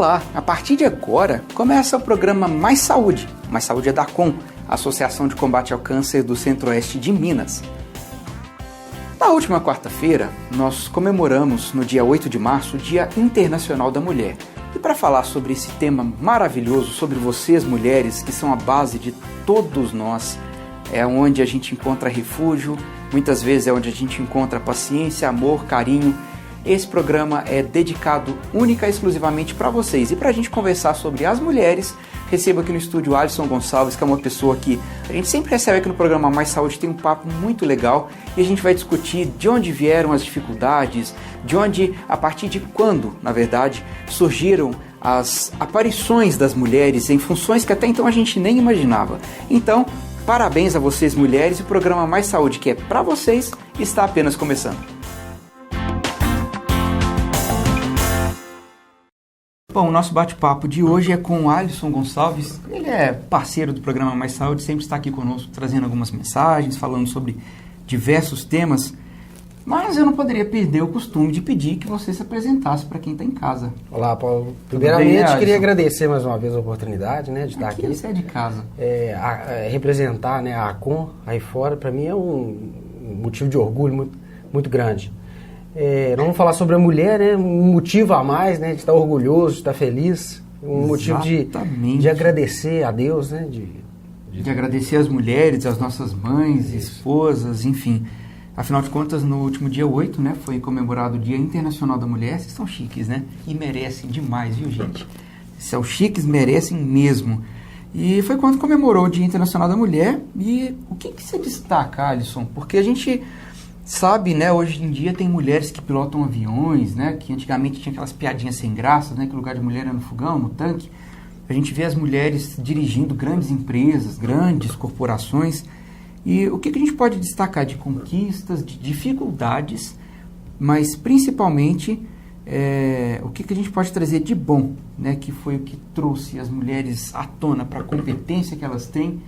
Olá, a partir de agora começa o programa Mais Saúde. Mais Saúde é da ACOM, Associação de Combate ao Câncer do Centro-Oeste de Minas. Na última quarta-feira, nós comemoramos, no dia 8 de março, o Dia Internacional da Mulher. E para falar sobre esse tema maravilhoso, sobre vocês mulheres, que são a base de todos nós, é onde a gente encontra refúgio, muitas vezes é onde a gente encontra paciência, amor, carinho. Esse programa é dedicado única e exclusivamente para vocês. E para a gente conversar sobre as mulheres, recebo aqui no estúdio Alisson Gonçalves, que é uma pessoa que a gente sempre recebe aqui no programa Mais Saúde, tem um papo muito legal. E a gente vai discutir de onde vieram as dificuldades, de onde, a partir de quando, na verdade, surgiram as aparições das mulheres em funções que até então a gente nem imaginava. Então, parabéns a vocês mulheres, e o programa Mais Saúde, que é para vocês, está apenas começando. Bom, o nosso bate-papo de hoje é com o Alisson Gonçalves. Ele é parceiro do programa Mais Saúde, sempre está aqui conosco trazendo algumas mensagens, falando sobre diversos temas. Mas eu não poderia perder o costume de pedir que você se apresentasse para quem está em casa. Olá, Paulo. Primeiramente, queria agradecer mais uma vez a oportunidade, de estar aqui. Você é de casa. Representar, a ACOM aí fora, para mim é um motivo de orgulho muito, muito grande. Vamos falar sobre a mulher, um motivo a mais, de estar orgulhoso, de estar feliz, motivo de agradecer a Deus, de agradecer as mulheres, as nossas mães, esposas, enfim. Afinal de contas, no último dia 8, foi comemorado o Dia Internacional da Mulher. Vocês são chiques, E merecem demais, viu, gente? São chiques, merecem mesmo. E foi quando comemorou o Dia Internacional da Mulher. E o que você destaca, Alisson? Porque a gente sabe, hoje em dia tem mulheres que pilotam aviões, que antigamente tinha aquelas piadinhas sem graça, que o lugar de mulher era no fogão, no tanque. A gente vê as mulheres dirigindo grandes empresas, grandes corporações. E o que a gente pode destacar de conquistas, de dificuldades, mas principalmente o que a gente pode trazer de bom, que foi o que trouxe as mulheres à tona para a competência que elas têm,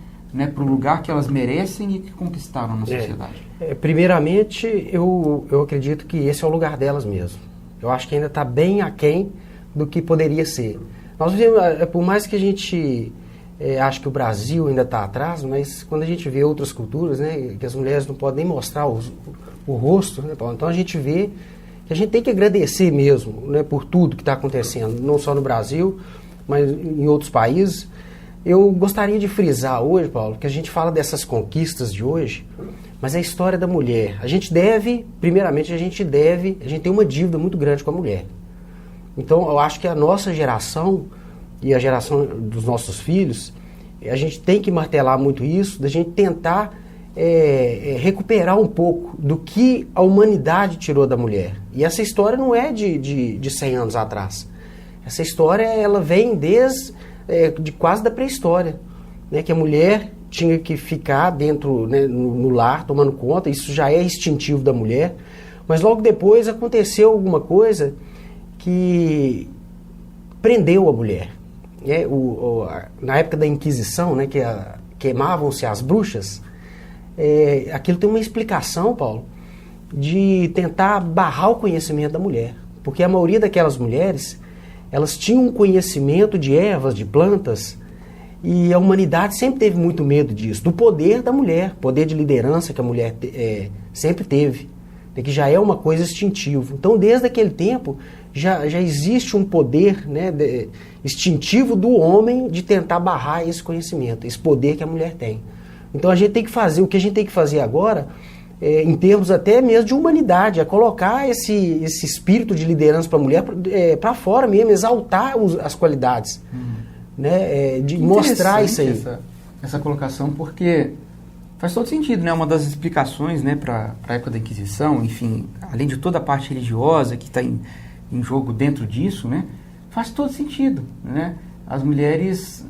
para o lugar que elas merecem e que conquistaram na sociedade? Primeiramente, eu acredito que esse é o lugar delas mesmo. Eu acho que ainda está bem aquém do que poderia ser. Nós vivemos, por mais que a gente acho que o Brasil ainda está atrás, mas quando a gente vê outras culturas, que as mulheres não podem nem mostrar o rosto, Paulo? Então a gente vê que a gente tem que agradecer mesmo, por tudo que está acontecendo, não só no Brasil, mas em outros países. Eu gostaria de frisar hoje, Paulo, que a gente fala dessas conquistas de hoje, mas é a história da mulher. A gente primeiramente, a gente tem uma dívida muito grande com a mulher. Então, eu acho que a nossa geração e a geração dos nossos filhos, a gente tem que martelar muito isso, da gente tentar recuperar um pouco do que a humanidade tirou da mulher. E essa história não é de 100 anos atrás. Essa história, ela vem desde quase da pré-história, que a mulher tinha que ficar dentro, no lar, tomando conta. Isso já é instintivo da mulher, mas logo depois aconteceu alguma coisa que prendeu a mulher. Na época da Inquisição, que queimavam-se as bruxas, aquilo tem uma explicação, Paulo, de tentar barrar o conhecimento da mulher, porque a maioria daquelas mulheres, elas tinham um conhecimento de ervas, de plantas, e a humanidade sempre teve muito medo disso, do poder da mulher, poder de liderança que a mulher sempre teve, que já é uma coisa instintiva. Então, desde aquele tempo, já existe um poder instintivo do homem de tentar barrar esse conhecimento, esse poder que a mulher tem. Então, o que a gente tem que fazer agora, em termos até mesmo de humanidade, é colocar esse espírito de liderança para a mulher para fora mesmo, exaltar as qualidades, de mostrar isso aí. Essa colocação, porque faz todo sentido, uma das explicações para a época da Inquisição, enfim, além de toda a parte religiosa que está em jogo dentro disso, faz todo sentido, As mulheres,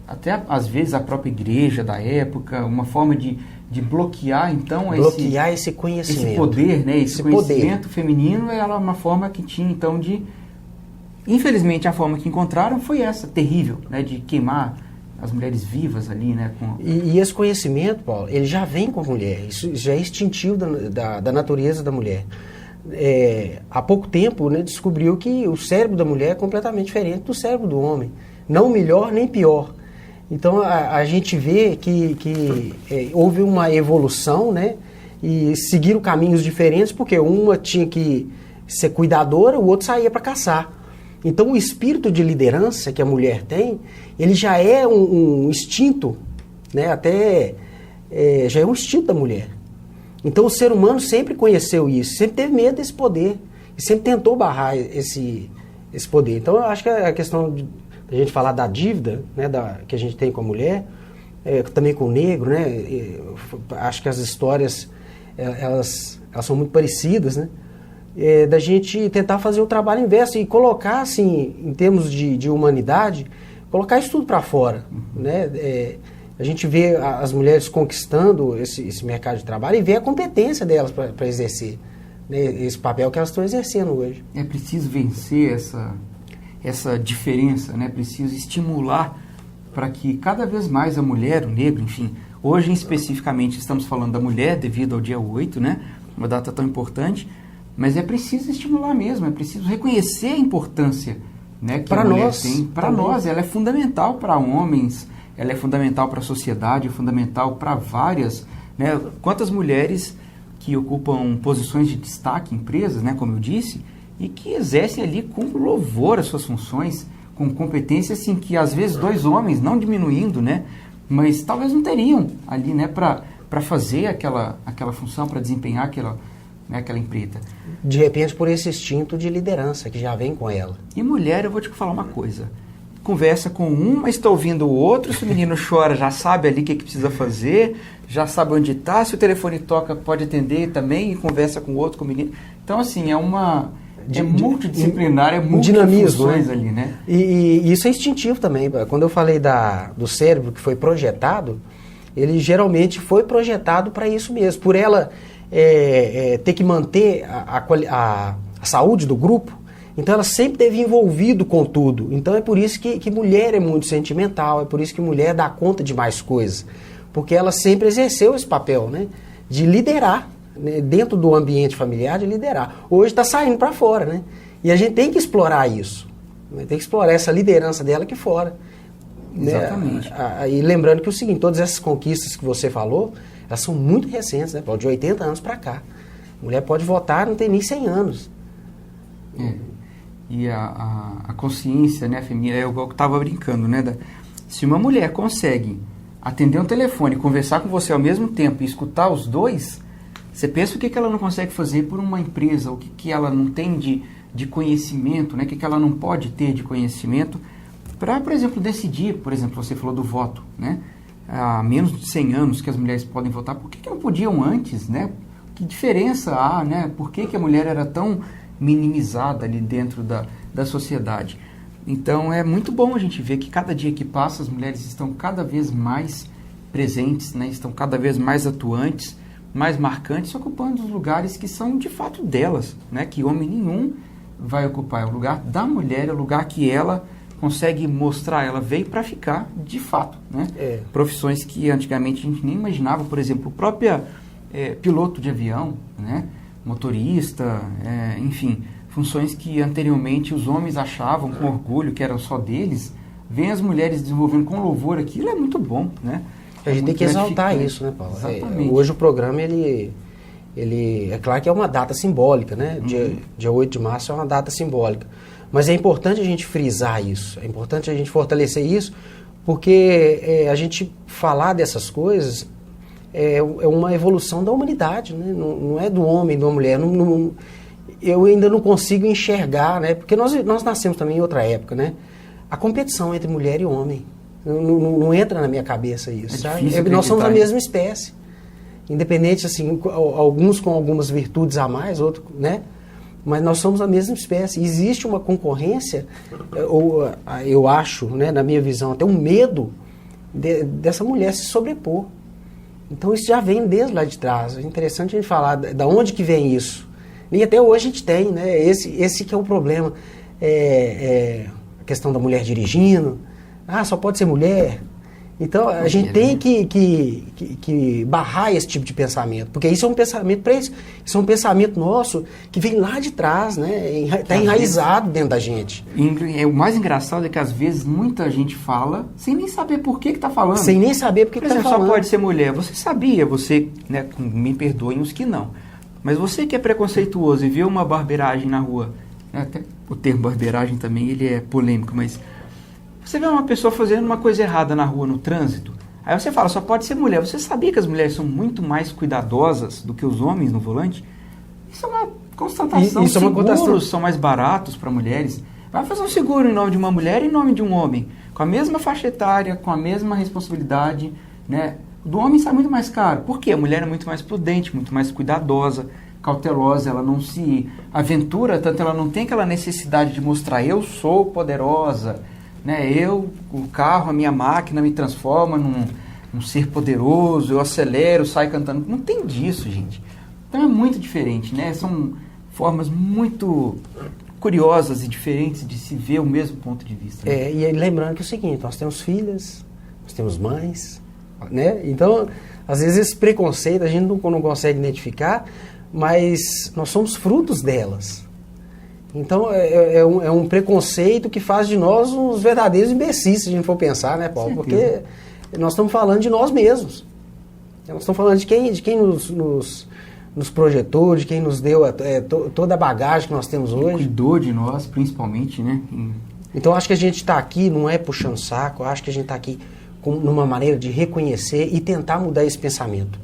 até às vezes a própria igreja da época, uma forma de bloquear, então, esse conhecimento. Esse poder, esse conhecimento feminino, ela é uma forma que tinha, então, de... Infelizmente, a forma que encontraram foi essa, terrível, de queimar as mulheres vivas ali, E esse conhecimento, Paulo, ele já vem com a mulher, isso já é instintivo da natureza da mulher. há pouco tempo, né, descobriu que o cérebro da mulher é completamente diferente do cérebro do homem. Não melhor nem pior. Então a gente vê que houve uma evolução, né, e seguiram caminhos diferentes, porque uma tinha que ser cuidadora, o outro saía para caçar. Então o espírito de liderança que a mulher tem, ele já é um instinto, né, já é um instinto da mulher. Então o ser humano sempre conheceu isso, sempre teve medo desse poder, e sempre tentou barrar esse poder. Então eu acho que a questão de a gente falar da dívida, né, que a gente tem com a mulher, também com o negro, né, acho que as histórias elas são muito parecidas, né, da gente tentar fazer o trabalho inverso e colocar, assim, em termos de humanidade, colocar isso tudo para fora, né. A gente vê as mulheres conquistando esse mercado de trabalho e vê a competência delas para exercer, né, esse papel que elas estão exercendo hoje. É preciso vencer essa diferença, né? Preciso estimular para que cada vez mais a mulher, o negro, enfim, hoje especificamente estamos falando da mulher devido ao dia 8, né? Uma data tão importante, mas é preciso estimular mesmo, é preciso reconhecer a importância, né, que a mulher tem. Para nós, ela é fundamental para homens, ela é fundamental para a sociedade, é fundamental para várias, né? Quantas mulheres que ocupam posições de destaque em empresas, né, como eu disse, e que exercem ali com louvor as suas funções, com competência, assim, que às vezes dois homens, não diminuindo, né, mas talvez não teriam ali, né, para fazer aquela função, para desempenhar aquela empreita. De repente por esse instinto de liderança que já vem com ela. E mulher, eu vou te falar uma coisa, conversa com um, mas está ouvindo o outro, se o menino chora, já sabe ali o que precisa fazer, já sabe onde está, se o telefone toca, pode atender também, e conversa com o outro, com o menino. Então, assim, é multidisciplinar, é multifunções, né, ali, né? E isso é instintivo também. Quando eu falei do cérebro que foi projetado, ele geralmente foi projetado para isso mesmo. Por ela ter que manter a saúde do grupo, então ela sempre esteve envolvido com tudo. Então é por isso que mulher é muito sentimental, é por isso que mulher dá conta de mais coisas. Porque ela sempre exerceu esse papel, né, de liderar, né, dentro do ambiente familiar, de liderar. Hoje está saindo para fora, né? E a gente tem que explorar isso, né? Tem que explorar essa liderança dela aqui fora. Exatamente. Né? E lembrando que o seguinte, todas essas conquistas que você falou, elas são muito recentes, né? De 80 anos para cá. A mulher pode votar, não tem nem 100 anos. E a consciência, né, feminina, eu estava brincando, né? Se uma mulher consegue atender um telefone, conversar com você ao mesmo tempo e escutar os dois, você pensa o que ela não consegue fazer por uma empresa, o que ela não tem de conhecimento, né? O que ela não pode ter de conhecimento para, por exemplo, decidir. Por exemplo, você falou do voto, né? Há menos de 100 anos que as mulheres podem votar, por que não podiam antes, né? Que diferença há, né? Por que a mulher era tão minimizada ali dentro da sociedade? Então é muito bom a gente ver que cada dia que passa as mulheres estão cada vez mais presentes, né? Estão cada vez mais atuantes, mais marcantes, ocupando os lugares que são de fato delas, né? Que homem nenhum vai ocupar. É o lugar da mulher, é o lugar que ela consegue mostrar, ela veio para ficar de fato, né? Profissões que antigamente a gente nem imaginava, por exemplo, o próprio piloto de avião, né? Motorista, enfim, funções que anteriormente os homens achavam com orgulho que eram só deles, vem as mulheres desenvolvendo com louvor aquilo, é muito bom, né? A gente tem que exaltar isso, né, Paulo? Exatamente. Hoje o programa, ele é claro que é uma data simbólica, né? Dia 8 de março é uma data simbólica. Mas é importante a gente frisar isso, é importante a gente fortalecer isso, porque a gente falar dessas coisas é uma evolução da humanidade, né? Não é do homem, da mulher. Eu ainda não consigo enxergar, né? Porque nós nascemos também em outra época, né? A competição entre mulher e homem. Não entra na minha cabeça isso, sabe? Nós somos a mesma espécie. Independente, assim, alguns com algumas virtudes a mais, outros, né? Mas nós somos a mesma espécie. Existe uma concorrência, ou eu acho, né, na minha visão, até um medo dessa mulher se sobrepor. Então isso já vem desde lá de trás. É interessante a gente falar da onde que vem isso. E até hoje a gente tem, né? Esse que é o problema. A questão da mulher dirigindo. Só pode ser mulher. Então, a gente tem que barrar esse tipo de pensamento, porque isso é um pensamento para isso. Isso é um pensamento nosso que vem lá de trás, né? Está enraizado dentro da gente. O mais engraçado é que, às vezes, muita gente fala sem nem saber por que está falando. Sem nem saber por que está falando. Só pode ser mulher. Você sabia, você, né, me perdoem os que não, mas você que é preconceituoso e vê uma barbeiragem na rua, né, até o termo barbeiragem também ele é polêmico, mas... Você vê uma pessoa fazendo uma coisa errada na rua, no trânsito, aí você fala, só pode ser mulher. Você sabia que as mulheres são muito mais cuidadosas do que os homens no volante? Isso é uma constatação. Isso é uma seguros são mais baratos para mulheres. Vai fazer um seguro em nome de uma mulher e em nome de um homem, com a mesma faixa etária, com a mesma responsabilidade, né? Do homem sai muito mais caro. Por quê? A mulher é muito mais prudente, muito mais cuidadosa, cautelosa, ela não se aventura, tanto ela não tem aquela necessidade de mostrar, eu sou poderosa, né? O carro, a minha máquina me transforma num ser poderoso, eu acelero, saio cantando. Não tem disso, gente. Então é muito diferente, né? São formas muito curiosas e diferentes de se ver o mesmo ponto de vista. Né? E lembrando que é o seguinte, nós temos filhas, nós temos mães, né? Então, às vezes esse preconceito a gente não consegue identificar, mas nós somos frutos delas. Então, é um preconceito que faz de nós uns verdadeiros imbecis, se a gente for pensar, né, Paulo? Porque nós estamos falando de nós mesmos. Nós estamos falando de quem nos projetou, de quem nos deu toda a bagagem que nós temos hoje. Cuidou de nós, principalmente, né? Então, acho que a gente está aqui, não é puxando saco, acho que a gente está aqui numa maneira de reconhecer e tentar mudar esse pensamento.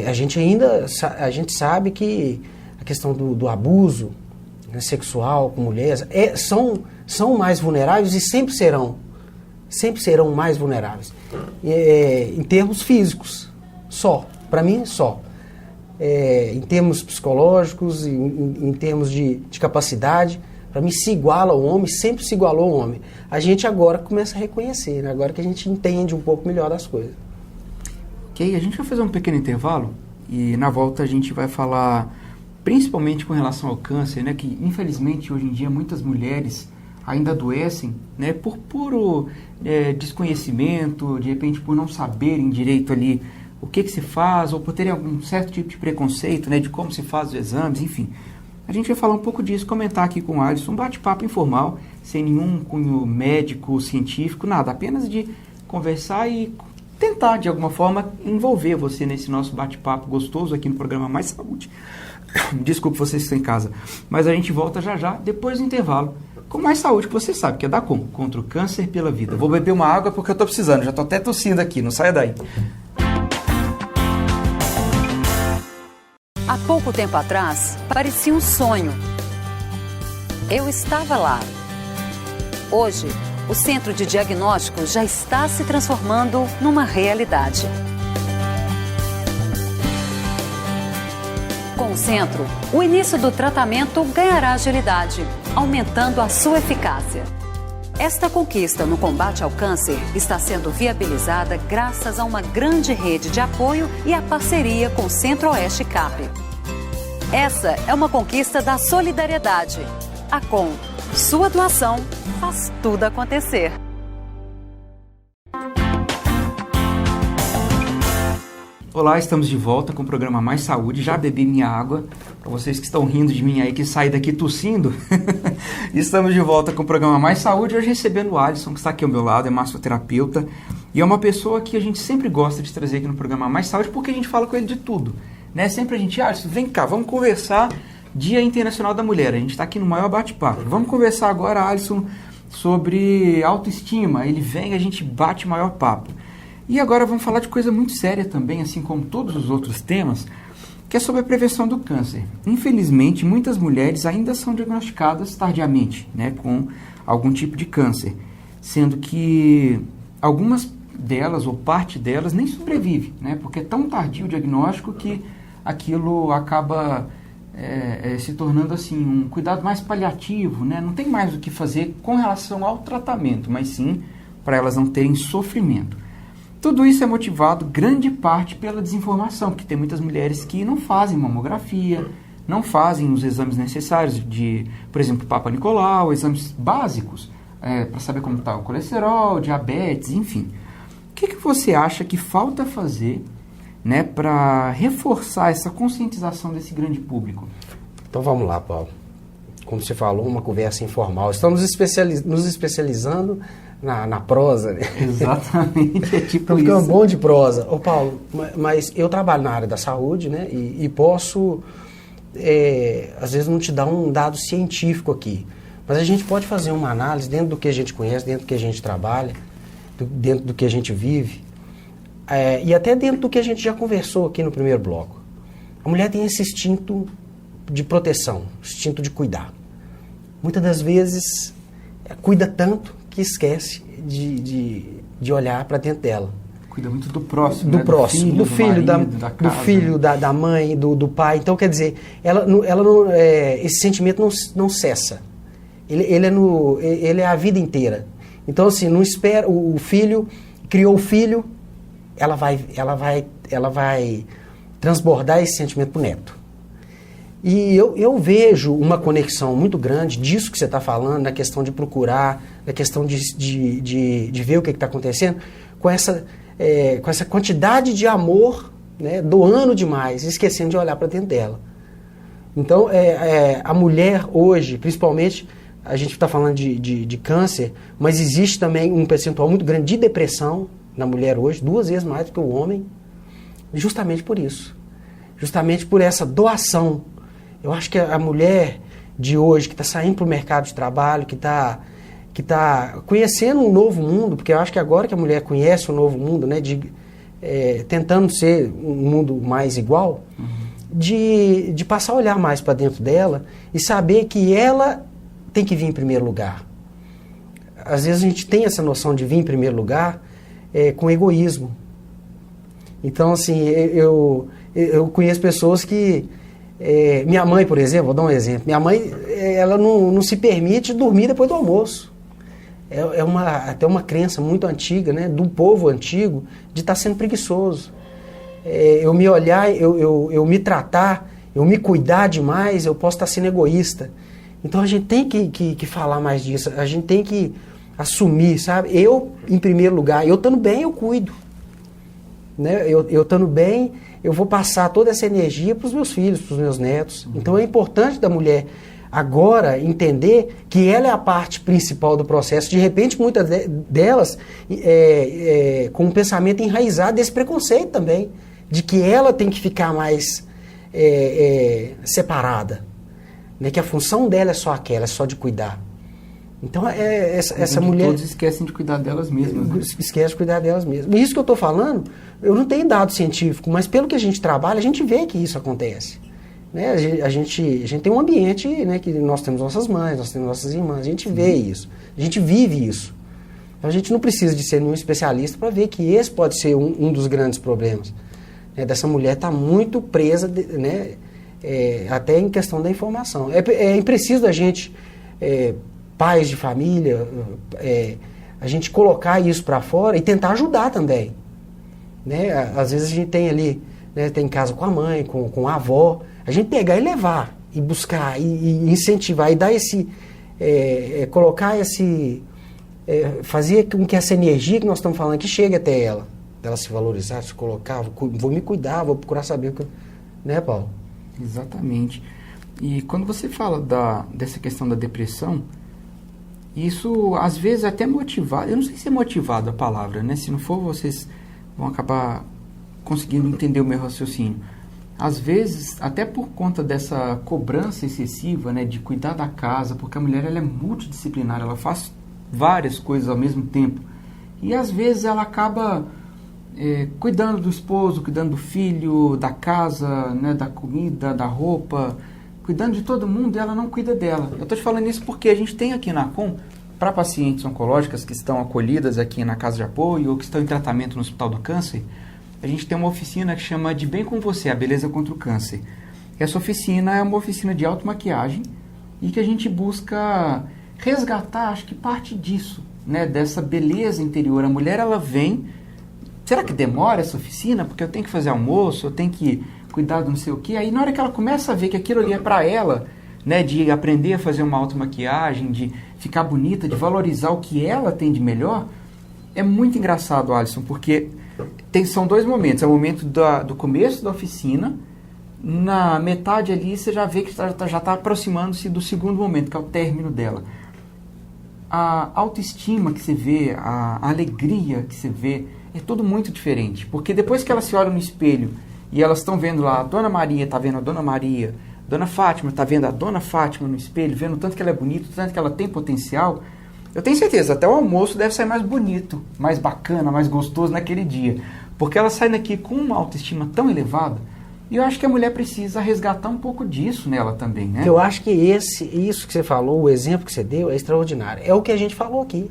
A gente sabe que a questão do abuso, né, sexual com mulheres são mais vulneráveis e sempre serão mais vulneráveis em termos físicos, para mim só. Em termos psicológicos, em termos de capacidade, para mim se iguala ao homem, sempre se igualou ao homem. A gente agora começa a reconhecer, né? Agora que a gente entende um pouco melhor das coisas. Ok, a gente vai fazer um pequeno intervalo e na volta a gente vai falar principalmente com relação ao câncer, né? Que infelizmente hoje em dia muitas mulheres ainda adoecem, né? Por puro desconhecimento, de repente por não saberem direito ali o que se faz, ou por terem algum certo tipo de preconceito, né? De como se faz os exames, enfim. A gente vai falar um pouco disso, comentar aqui com o Alisson, um bate-papo informal, sem nenhum cunho médico, científico, nada, apenas de conversar e tentar, de alguma forma, envolver você nesse nosso bate-papo gostoso aqui no programa Mais Saúde. Desculpe vocês que estão em casa, mas a gente volta já, depois do intervalo, com Mais Saúde, que você sabe que é da Com, contra o câncer pela vida. Vou beber uma água porque eu estou precisando, já estou até tossindo aqui, não saia daí. Há pouco tempo atrás, parecia um sonho. Eu estava lá. Hoje, o centro de diagnóstico já está se transformando numa realidade. Com o centro, o início do tratamento ganhará agilidade, aumentando a sua eficácia. Esta conquista no combate ao câncer está sendo viabilizada graças a uma grande rede de apoio e a parceria com o Centro-Oeste CAP. Essa é uma conquista da solidariedade. A Com, sua doação faz tudo acontecer. Olá, estamos de volta com o programa Mais Saúde. Já bebi minha água. Para vocês que estão rindo de mim aí, que saem daqui tossindo. Estamos de volta com o programa Mais Saúde. Hoje recebendo o Alisson, que está aqui ao meu lado, é massoterapeuta. E é uma pessoa que a gente sempre gosta de trazer aqui no programa Mais Saúde, porque a gente fala com ele de tudo. Né? Sempre a gente, Alisson, vem cá, vamos conversar. Dia Internacional da Mulher. A gente está aqui no maior bate-papo. Vamos conversar agora, Alisson, sobre autoestima. Ele vem e a gente bate o maior papo. E agora vamos falar de coisa muito séria também, assim como todos os outros temas, que é sobre a prevenção do câncer. Infelizmente, muitas mulheres ainda são diagnosticadas tardiamente, né, com algum tipo de câncer, sendo que algumas delas, ou parte delas, nem sobrevive, né, porque é tão tardio o diagnóstico que aquilo acaba se tornando assim, um cuidado mais paliativo, né, não tem mais o que fazer com relação ao tratamento, mas sim para elas não terem sofrimento. Tudo isso é motivado, grande parte, pela desinformação, porque tem muitas mulheres que não fazem mamografia, não fazem os exames necessários de, por exemplo, Papa Nicolau, exames básicos, para saber como está o colesterol, diabetes, enfim. que você acha que falta fazer, né, para reforçar essa conscientização desse grande público? Então vamos lá, Paulo. Como você falou, uma conversa informal. Estamos nos especializando na prosa, né? Exatamente, é tipo Estamos ficando isso. bom de prosa. Ô Paulo, mas eu trabalho na área da saúde, né? E posso, às vezes, não te dar um dado científico aqui. Mas a gente pode fazer uma análise dentro do que a gente conhece, dentro do que a gente trabalha, dentro do que a gente vive, e até dentro do que a gente já conversou aqui no primeiro bloco. A mulher tem esse instinto de proteção, instinto de cuidar. Muitas das vezes, cuida tanto que esquece de olhar para dentro dela. Cuida muito do próximo, Do né? próximo, do filho, do filho, da mãe, do pai. Então, quer dizer, ela não, esse sentimento não cessa. Ele é a vida inteira. Então, assim, não espera. O filho criou o filho, ela vai transbordar esse sentimento para o neto. E eu vejo uma conexão muito grande disso que você está falando, na questão de procurar, na questão de ver o que está acontecendo, com essa quantidade de amor, né, doando demais, esquecendo de olhar para dentro dela. Então, a mulher hoje, principalmente, a gente está falando de câncer, mas existe também um percentual muito grande de depressão na mulher hoje, 2 vezes mais do que o homem, justamente por isso. Justamente por essa doação. Eu acho que a mulher de hoje, que está saindo para o mercado de trabalho, que está conhecendo um novo mundo, porque eu acho que agora que a mulher conhece um novo mundo, né, tentando ser um mundo mais igual, de passar a olhar mais para dentro dela e saber que ela tem que vir em primeiro lugar. Às vezes a gente tem essa noção de vir em primeiro lugar com egoísmo. Então, assim, eu conheço pessoas que... minha mãe, por exemplo, vou dar um exemplo. Minha mãe, ela não se permite dormir depois do almoço. Até uma crença muito antiga, né, do povo antigo, de estar sendo preguiçoso. Eu me olhar, eu me tratar, eu me cuidar demais, eu posso estar sendo egoísta. Então a gente tem que falar mais disso, a gente tem que assumir, sabe? Eu, em primeiro lugar, eu estando bem, eu cuido. Né? Eu estando bem, eu vou passar toda essa energia para os meus filhos, para os meus netos. Então é importante da mulher agora entender que ela é a parte principal do processo. De repente, muitas delas com um pensamento enraizado desse preconceito também, de que ela tem que ficar mais separada, né? Que a função dela é só aquela, é só de cuidar. Então, essa mulher... Todos esquecem de cuidar delas mesmas. Né? Esquecem de cuidar delas mesmas. E isso que eu estou falando, eu não tenho dado científico, mas pelo que a gente trabalha, a gente vê que isso acontece. Né? A gente tem um ambiente, né, que nós temos nossas mães, nós temos nossas irmãs, a gente vê isso, a gente vive isso. Então, a gente não precisa de ser nenhum especialista para ver que esse pode ser um dos grandes problemas. Né? Dessa mulher estar muito presa, né, até em questão da informação. É impreciso da gente... pais de família, a gente colocar isso para fora e tentar ajudar também. Né? Às vezes a gente tem ali, né, tem em casa com a mãe, com a avó, a gente pegar e levar, e buscar, e incentivar, e dar esse, colocar esse, fazer com que essa energia que nós estamos falando aqui chegue até ela, dela se valorizar, se colocar, vou me cuidar, vou procurar saber o que... Né, Paulo? Exatamente. E quando você fala dessa questão da depressão, isso, às vezes, até motivado, eu não sei se é motivado a palavra, né? Se não for, vocês vão acabar conseguindo entender o meu raciocínio. Às vezes, até por conta dessa cobrança excessiva, né, de cuidar da casa, porque a mulher ela é multidisciplinar, ela faz várias coisas ao mesmo tempo. E, às vezes, ela acaba cuidando do esposo, cuidando do filho, da casa, né, da comida, da roupa... cuidando de todo mundo, e ela não cuida dela. Eu estou te falando isso porque a gente tem aqui na ACOM, para pacientes oncológicas que estão acolhidas aqui na casa de apoio ou que estão em tratamento no Hospital do Câncer, a gente tem uma oficina que chama de Bem Com Você, a Beleza Contra o Câncer. Essa oficina é uma oficina de automaquiagem e que a gente busca resgatar, acho que parte disso, né, dessa beleza interior. A mulher, ela vem... Será que demora essa oficina? Porque eu tenho que fazer almoço, eu tenho que... cuidado, não sei o quê. Aí na hora que ela começa a ver que aquilo ali é para ela, né, de aprender a fazer uma automaquiagem, de ficar bonita, de valorizar o que ela tem de melhor, É muito engraçado, Alisson, porque são 2 momentos. É o momento do começo da oficina. Na metade ali, você já vê que já está aproximando-se do segundo momento, que é o término dela. A autoestima que você vê, a alegria que você vê, é tudo muito diferente. Porque depois que elas se olham no espelho e elas estão vendo lá, a Dona Maria está vendo a Dona Maria, Dona Fátima está vendo a Dona Fátima no espelho, vendo o tanto que ela é bonita, o tanto que ela tem potencial, eu tenho certeza, até o almoço deve sair mais bonito, mais bacana, mais gostoso naquele dia. Porque ela sai daqui com uma autoestima tão elevada, e eu acho que a mulher precisa resgatar um pouco disso nela também, né? Eu acho que isso que você falou, o exemplo que você deu, é extraordinário. É o que a gente falou aqui.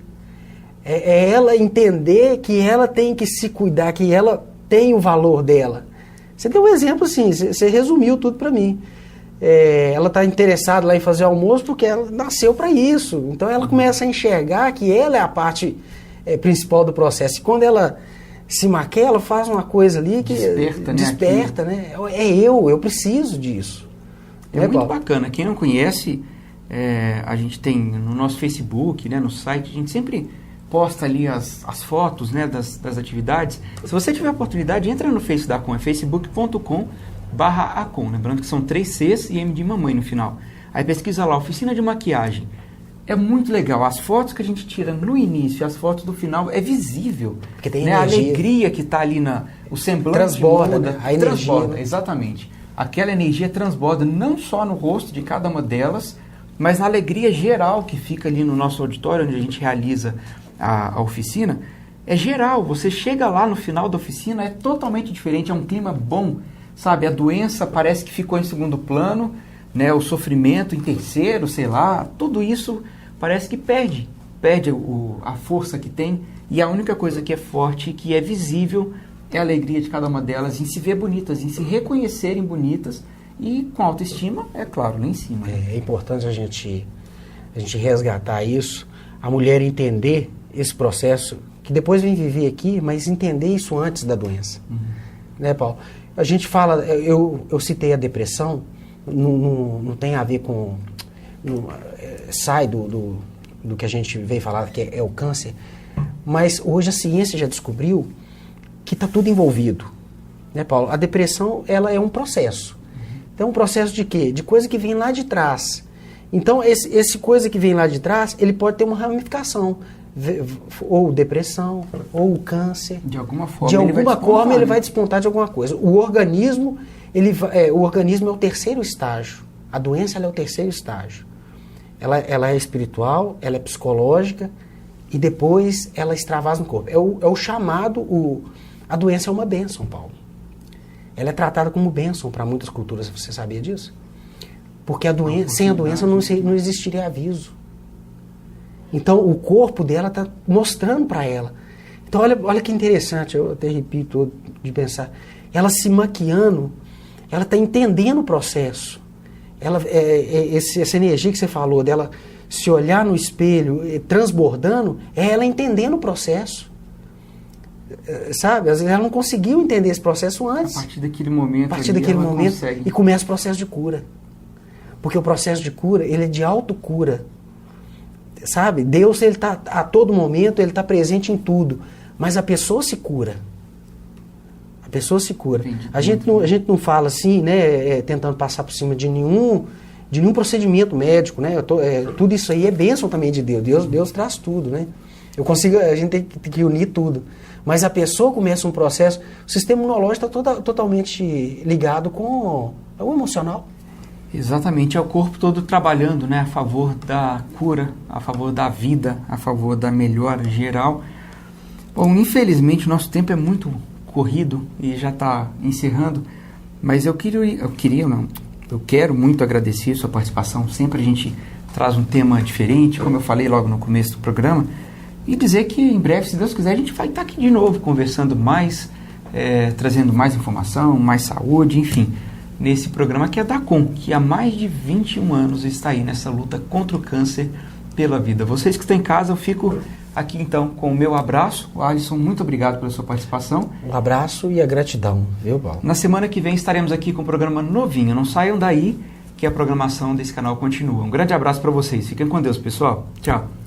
É ela entender que ela tem que se cuidar, que ela tem o valor dela. Você deu um exemplo assim, você resumiu tudo para mim. Ela está interessada lá em fazer almoço porque ela nasceu para isso. Então ela começa a enxergar que ela é a parte principal do processo. E quando ela se maquia, ela faz uma coisa ali que desperta, né? Eu preciso disso. É muito bacana. Quem não conhece, a gente tem no nosso Facebook, né, no site, a gente sempre posta ali as fotos, né, das atividades. Se você tiver a oportunidade, entra no Face da Acon, é facebook.com/Acon. Lembrando que são 3 Cs e M de mamãe no final. Aí pesquisa lá, oficina de maquiagem. É muito legal. As fotos que a gente tira no início, as fotos do final, é visível. Porque tem né? A alegria que está ali, o semblante transborda, muda, né? A energia, transborda, né? Exatamente. Aquela energia transborda não só no rosto de cada uma delas, mas na alegria geral que fica ali no nosso auditório, onde a gente realiza a oficina. É geral. Você chega lá no final da oficina, é totalmente diferente, é um clima bom, sabe? A doença parece que ficou em segundo plano, né? O sofrimento em terceiro, sei lá, tudo isso parece que perde a força que tem, e a única coisa que é forte, que é visível, é a alegria de cada uma delas em se ver bonitas, em se reconhecerem bonitas, e com autoestima, é claro, lá em cima. É importante a gente resgatar isso, a mulher entender esse processo, que depois vem viver aqui, mas entender isso antes da doença. Né, Paulo? A gente fala, eu citei a depressão, não tem a ver com... sai do que a gente veio falar, que é o câncer, mas hoje a ciência já descobriu que está tudo envolvido, né, Paulo? A depressão, ela é um processo. Então, um processo de quê? De coisa que vem lá de trás. Então, esse coisa que vem lá de trás, ele pode ter uma ramificação, ou depressão, ou câncer. De alguma forma, ele vai despontar de alguma coisa. O organismo é o terceiro estágio. A doença, ela é o terceiro estágio. Ela é espiritual, ela é psicológica, e depois ela extravasa no corpo. É o chamado... A doença é uma bênção, Paulo. Ela é tratada como bênção para muitas culturas. Você sabia disso? Porque sem a doença não existiria aviso. Então, o corpo dela está mostrando para ela. Então, olha que interessante, eu até arrepio todo de pensar. Ela se maquiando, ela está entendendo o processo. Essa energia que você falou, dela se olhar no espelho, transbordando, é ela entendendo o processo. Sabe? Às vezes ela não conseguiu entender esse processo antes. A partir daquele momento, consegue. E começa o processo de cura. Porque o processo de cura, ele é de autocura. Sabe? Deus, ele está a todo momento, ele está presente em tudo. Mas a pessoa se cura. A pessoa se cura. A gente não fala assim, né, tentando passar por cima de nenhum procedimento médico, né? Tudo isso aí é bênção também de Deus. Deus traz tudo, né? A gente tem que unir tudo. Mas a pessoa começa um processo, o sistema imunológico está totalmente ligado com o emocional. Exatamente, é o corpo todo trabalhando, né, a favor da cura, a favor da vida, a favor da melhora geral. Bom, infelizmente o nosso tempo é muito corrido e já está encerrando, mas eu quero muito agradecer a sua participação. Sempre a gente traz um tema diferente, como eu falei logo no começo do programa, e dizer que em breve, se Deus quiser, a gente vai estar aqui de novo conversando mais, trazendo mais informação, mais saúde, enfim, nesse programa que é da Acon, que há mais de 21 anos está aí nessa luta contra o câncer pela vida. Vocês que estão em casa, eu fico aqui então com o meu abraço. Alisson, muito obrigado pela sua participação. Um abraço e a gratidão, viu, Paulo? Na semana que vem estaremos aqui com um programa novinho. Não saiam daí que a programação desse canal continua. Um grande abraço para vocês. Fiquem com Deus, pessoal. Tchau.